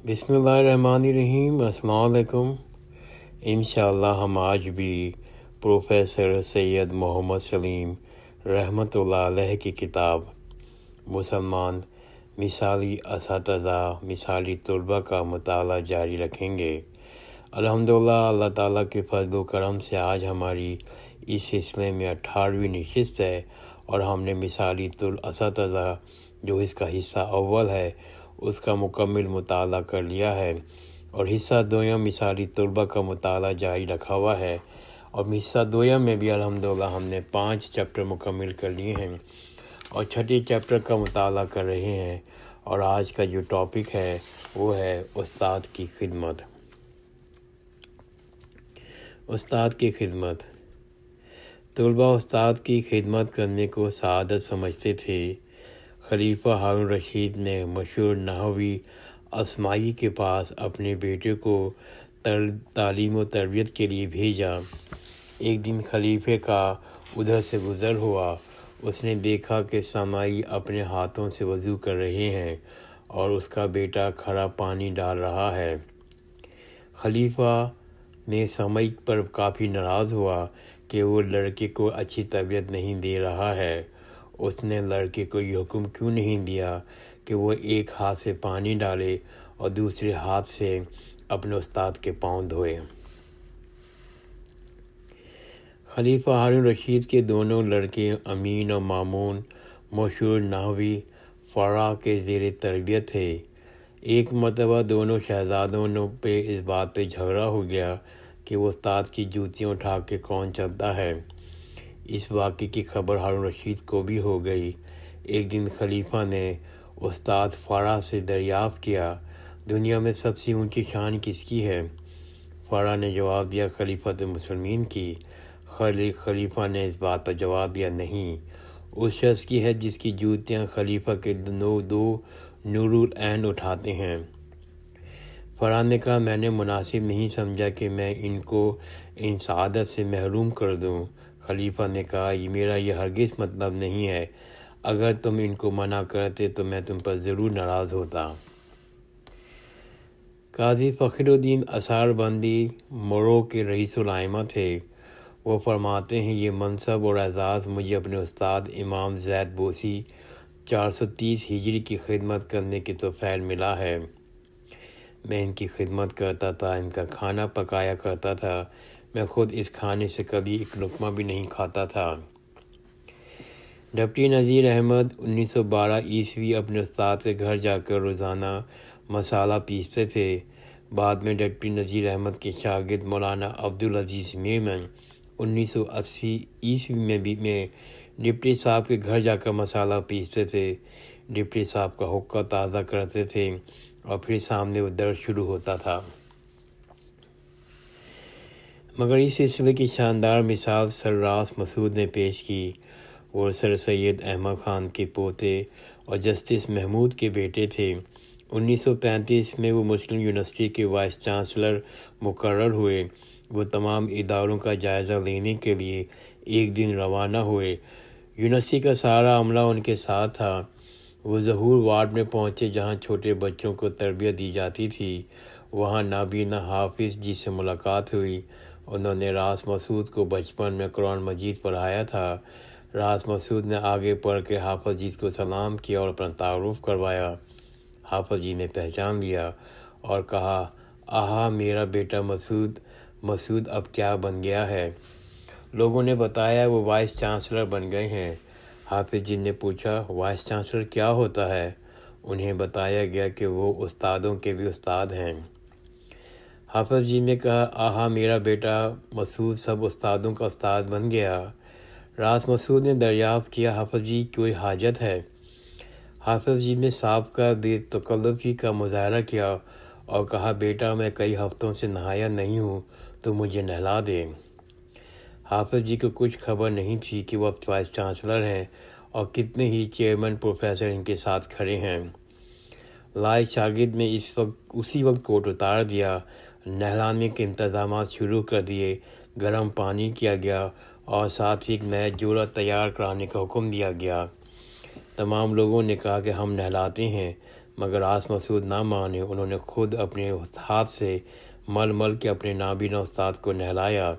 بسم اللہ الرحمن الرحیم۔ السلام علیکم۔ انشاءاللہ ہم آج بھی پروفیسر سید محمد سلیم رحمۃ اللہ علیہ کی کتاب مسلمان مثالی اساتذہ مثالی طلباء کا مطالعہ جاری رکھیں گے۔ الحمدللہ اللہ تعالیٰ کے فضل و کرم سے آج ہماری اس سلسلے میں 18ویں نشست ہے اور ہم نے مثالی اساتذہ جو اس کا حصہ اول ہے اس کا مکمل مطالعہ کر لیا ہے، اور حصہ دویم مثالی طلباء کا مطالعہ جاری رکھا ہوا ہے، اور حصہ دویم میں بھی الحمدللہ ہم نے 5 چیپٹر مکمل کر لیے ہیں اور چھٹے چیپٹر کا مطالعہ کر رہے ہیں۔ اور آج کا جو ٹاپک ہے وہ ہے استاد کی خدمت۔ استاد کی خدمت۔ طلباء استاد کی خدمت کرنے کو سعادت سمجھتے تھے۔ خلیفہ ہارون رشید نے مشہور نحوی اسماعی کے پاس اپنے بیٹے کو تعلیم و تربیت کے لیے بھیجا۔ ایک دن خلیفے کا ادھر سے گزر ہوا۔ اس نے دیکھا کہ سماعی اپنے ہاتھوں سے وضو کر رہے ہیں اور اس کا بیٹا کھڑا پانی ڈال رہا ہے۔ خلیفہ نے سماعی پر کافی ناراض ہوا کہ وہ لڑکے کو اچھی تربیت نہیں دے رہا ہے۔ اس نے لڑکے کو یہ حکم کیوں نہیں دیا کہ وہ ایک ہاتھ سے پانی ڈالے اور دوسرے ہاتھ سے اپنے استاد کے پاؤں دھوئے۔ خلیفہ ہارون رشید کے دونوں لڑکے امین اور مامون مشہور نحوی فقراء کے زیر تربیت تھے۔ ایک مرتبہ دونوں شہزادوں پہ اس بات پہ جھگڑا ہو گیا کہ وہ استاد کی جوتیاں اٹھا کے کون چلتا ہے۔ اس واقعے کی خبر ہارون رشید کو بھی ہو گئی۔ ایک دن خلیفہ نے استاد فقراء سے دریافت کیا، دنیا میں سب سے اونچی شان کس کی ہے؟ فقراء نے جواب دیا، خلیفۃ المسلمین کی۔ خلیفہ نے اس بات پر جواب دیا، نہیں، اس شخص کی ہے جس کی جوتیاں خلیفہ کے دو نور العین اٹھاتے ہیں۔ فقراء نے کہا، میں نے مناسب نہیں سمجھا کہ میں ان کو ان سعادت سے محروم کر دوں۔ خلیفہ نے کہا، میرا یہ ہرگز مطلب نہیں ہے، اگر تم ان کو منع کرتے تو میں تم پر ضرور ناراض ہوتا۔ قاضی فخر الدین اثار بندی مرو کے رئیس الائمہ تھے۔ وہ فرماتے ہیں، یہ منصب اور اعزاز مجھے اپنے استاد امام زید بوسی 430 ہجری کی خدمت کرنے کی توفیق ملا ہے۔ میں ان کی خدمت کرتا تھا، ان کا کھانا پکایا کرتا تھا، میں خود اس کھانے سے کبھی ایک لقمہ بھی نہیں کھاتا تھا۔ ڈپٹی نذیر احمد 1912 عیسوی اپنے استاد کے گھر جا کر روزانہ مسالہ پیستے تھے۔ بعد میں ڈپٹی نذیر احمد کے شاگرد مولانا عبدالعزیز میمن 1980 عیسوی میں ڈپٹی صاحب کے گھر جا کر مسالہ پیستے تھے، ڈپٹی صاحب کا حقہ تازہ کرتے تھے اور پھر سامنے وہ درد شروع ہوتا تھا۔ مگر اس سلسلے کی شاندار مثال سر راس مسعود نے پیش کی۔ وہ سر سید احمد خان کے پوتے اور جسٹس محمود کے بیٹے تھے۔ 1935 میں وہ مسلم یونیورسٹی کے وائس چانسلر مقرر ہوئے۔ وہ تمام اداروں کا جائزہ لینے کے لیے ایک دن روانہ ہوئے۔ یونیورسٹی کا سارا عملہ ان کے ساتھ تھا۔ وہ ظہور وارڈ میں پہنچے جہاں چھوٹے بچوں کو تربیت دی جاتی تھی۔ وہاں نابینا حافظ جی سے ملاقات ہوئی۔ انہوں نے راس مسعود کو بچپن میں قرآن مجید پڑھایا تھا۔ راس مسعود نے آگے پڑھ کے حافظ جی کو سلام کیا اور اپنا تعارف کروایا۔ حافظ جی نے پہچان لیا اور کہا، آہا میرا بیٹا مسعود اب کیا بن گیا ہے؟ لوگوں نے بتایا وہ وائس چانسلر بن گئے ہیں۔ حافظ جی نے پوچھا، وائس چانسلر کیا ہوتا ہے؟ انہیں بتایا گیا کہ وہ استادوں کے بھی استاد ہیں۔ حافظ جی نے کہا، آہا میرا بیٹا مسعود سب استادوں کا استاد بن گیا۔ راس مسعود نے دریافت کیا، حافظ جی کوئی حاجت ہے؟ حافظ جی نے سابقہ بے تکلفی کا مظاہرہ کیا اور کہا، بیٹا میں کئی ہفتوں سے نہایا نہیں ہوں تو مجھے نہلا دے۔ حافظ جی کو کچھ خبر نہیں تھی کہ وہ اب وائس چانسلر ہیں اور کتنے ہی چیئرمین پروفیسر ان کے ساتھ کھڑے ہیں۔ لائق شاگرد نے اسی وقت کوٹ اتار دیا، نہلانے کے انتظامات شروع کر دیے، گرم پانی کیا گیا اور ساتھ ہی ایک نیا جوڑا تیار کرانے کا حکم دیا گیا۔ تمام لوگوں نے کہا کہ ہم نہلاتے ہیں، مگر راس مسعود نہ مانے۔ انہوں نے خود اپنے ہاتھ سے مل مل کے اپنے نابینا استاد کو نہلایا،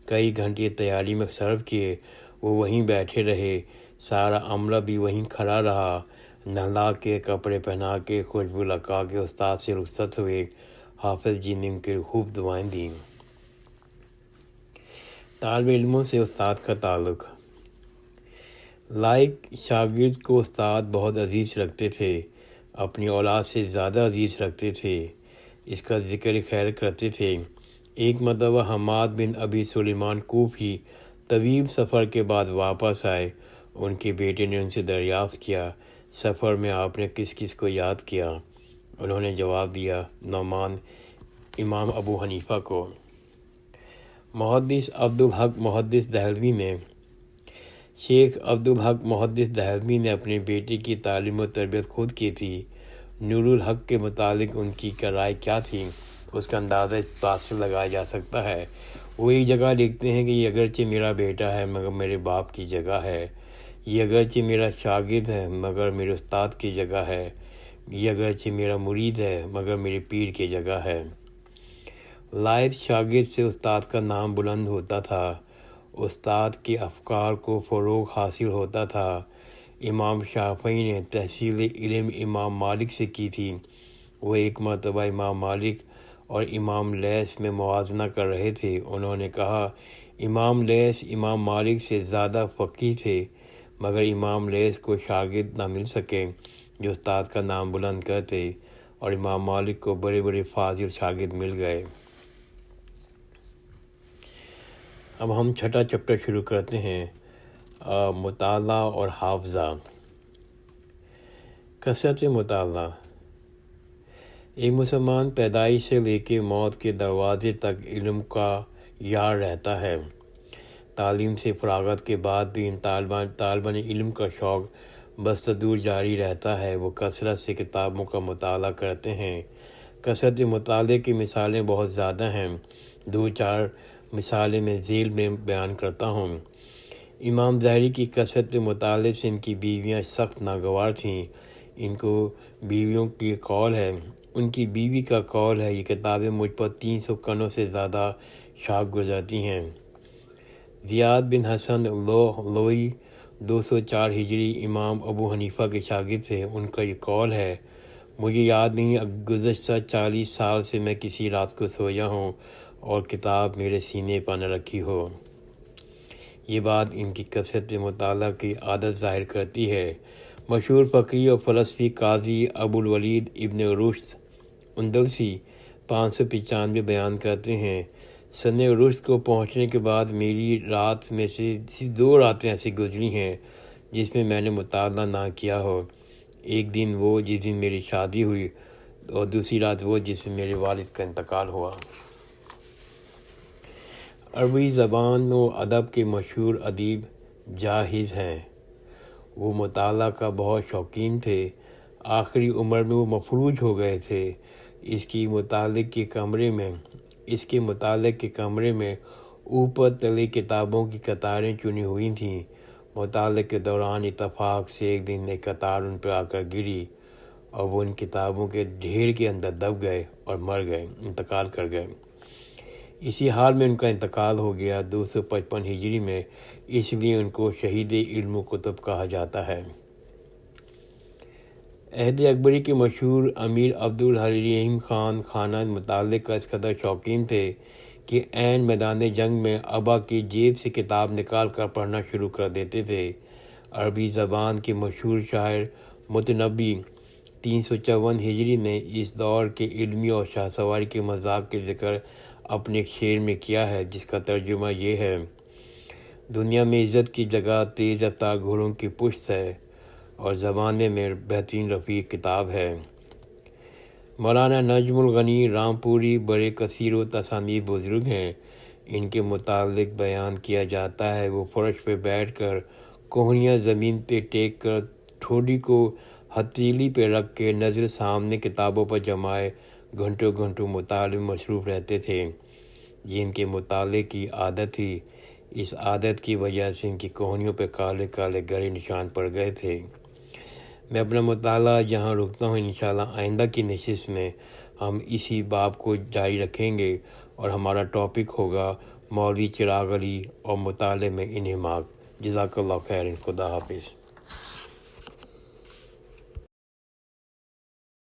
کئی گھنٹے تیاری میں صرف کیے۔ وہ وہیں بیٹھے رہے، سارا عملہ بھی وہیں کھڑا رہا، نہلا کے، کپڑے پہنا کے، خوشبو لگا کے استاد سے رخصت ہوئے۔ حافظ جی نے ان کے خوب دعائیں دیں۔ طالب علموں سے استاد کا تعلق۔ لائق شاگرد کو استاد بہت عزیز رکھتے تھے، اپنی اولاد سے زیادہ عزیز رکھتے تھے، اس کا ذکر خیر کرتے تھے۔ ایک مرتبہ حماد بن ابی سلیمان کوفی طویل سفر کے بعد واپس آئے۔ ان کے بیٹے نے ان سے دریافت کیا، سفر میں آپ نے کس کس کو یاد کیا؟ انہوں نے جواب دیا، نعمان امام ابو حنیفہ کو۔ محدث عبدالحق محدث دہلوی نے شیخ عبدالحق محدث دہلوی نے اپنے بیٹے کی تعلیم و تربیت خود کی تھی۔ نور الحق کے متعلق ان کی رائے کیا تھی، اس کا اندازہ اس بات سے لگایا جا سکتا ہے۔ وہ ایک جگہ لکھتے ہیں کہ یہ اگرچہ میرا بیٹا ہے مگر میرے باپ کی جگہ ہے، یہ اگرچہ میرا شاگرد ہے مگر میرے استاد کی جگہ ہے، یہ اگرچہ میرا مرید ہے مگر میرے پیر کی جگہ ہے۔ لائق شاگرد سے استاد کا نام بلند ہوتا تھا، استاد کے افکار کو فروغ حاصل ہوتا تھا۔ امام شافعی نے تحصیل علم امام مالک سے کی تھی۔ وہ ایک مرتبہ امام مالک اور امام لیث میں موازنہ کر رہے تھے۔ انہوں نے کہا، امام لیث امام مالک سے زیادہ فقیہ تھے، مگر امام لیث کو شاگرد نہ مل سکے جو استاد کا نام بلند کرتے، اور امام مالک کو بڑے بڑے فاضل شاگرد مل گئے۔ اب ہم چھٹا چیپٹر شروع کرتے ہیں، مطالعہ اور حافظہ۔ کثرت مطالعہ۔ ایک مسلمان پیدائش سے لے کے موت کے دروازے تک علم کا یار رہتا ہے۔ تعلیم سے فراغت کے بعد بھی ان طالبان علم کا شوق بستدور جاری رہتا ہے۔ وہ کثرت سے کتابوں کا مطالعہ کرتے ہیں۔ کثرت مطالعے کی مثالیں بہت زیادہ ہیں، دو چار مثالیں میں ذیل میں بیان کرتا ہوں۔ امام ظاہری کی کثرت مطالعے سے ان کی بیویاں سخت ناگوار تھیں۔ ان کو بیویوں کی قول ہے، ان کی بیوی کا قول ہے، یہ کتابیں مجھ پر 300 کنوں سے زیادہ شاق گزرتی ہیں۔ زیاد بن حسن لوئی 204 ہجری امام ابو حنیفہ کے شاگرد تھے۔ ان کا یہ قول ہے، مجھے یاد نہیں گزشتہ 40 سال سے میں کسی رات کو سویا ہوں اور کتاب میرے سینے پر نہ رکھی ہو۔ یہ بات ان کی کثرت مطالعہ کی عادت ظاہر کرتی ہے۔ مشہور فقیہ اور فلسفی قاضی ابو الولید ابن رشد اندلسی 595 بیان کرتے ہیں، سن رشد کو پہنچنے کے بعد میری رات میں سے صرف 2 راتیں ایسی گزری ہیں جس میں میں نے مطالعہ نہ کیا ہو۔ ایک دن وہ جس دن میری شادی ہوئی، اور دوسری رات وہ جس میں میرے والد کا انتقال ہوا۔ عربی زبان و ادب کے مشہور ادیب جاحظ ہیں۔ وہ مطالعہ کا بہت شوقین تھے۔ آخری عمر میں وہ مفلوج ہو گئے تھے۔ اس کے مطالعے کے کمرے میں اوپر تلے کتابوں کی قطاریں چنی ہوئی تھیں۔ مطالعے کے دوران اتفاق سے ایک دن ایک قطار ان پر آ کر گری اور وہ ان کتابوں کے ڈھیر کے اندر دب گئے اور مر گئے، انتقال کر گئے۔ اسی حال میں ان کا انتقال ہو گیا 255 ہجری میں، اس لیے ان کو شہید علم و کتب کہا جاتا ہے۔ عہد اکبری کے مشہور امیر عبدالحلیم خان خانہ مطالعے کا اس قدر شوقین تھے کہ عین میدان جنگ میں ابا کی جیب سے کتاب نکال کر پڑھنا شروع کر دیتے تھے۔ عربی زبان کے مشہور شاعر متنبی 354 ہجری نے اس دور کے علمی اور شاہ سواری کے مذاق کے ذکر اپنے ایک شعر میں کیا ہے، جس کا ترجمہ یہ ہے، دنیا میں عزت کی جگہ تیز رفتار گھوڑوں کی پشت ہے اور زمانے میں بہترین رفیق کتاب ہے۔ مولانا نجم الغنی رامپوری بڑے کثیر و تصانیف بزرگ ہیں۔ ان کے متعلق بیان کیا جاتا ہے، وہ فرش پہ بیٹھ کر، کوہنیاں زمین پہ ٹیک کر، ٹھوڑی کو ہتھیلی پہ رکھ کے، نظر سامنے کتابوں پر جمائے گھنٹوں گھنٹوں مطالعے میں مصروف رہتے تھے۔ یہ ان کے مطالعے کی عادت تھی۔ اس عادت کی وجہ سے ان کی کوہنیوں پہ کالے کالے گہرے نشان پڑ گئے تھے۔ میں اپنا مطالعہ یہاں رکتا ہوں، انشاءاللہ آئندہ کی نشست میں ہم اسی باب کو جاری رکھیں گے اور ہمارا ٹاپک ہوگا مولوی چراغ علی اور مطالعے میں انہماک۔ جزاک اللہ خیر، خدا حافظ۔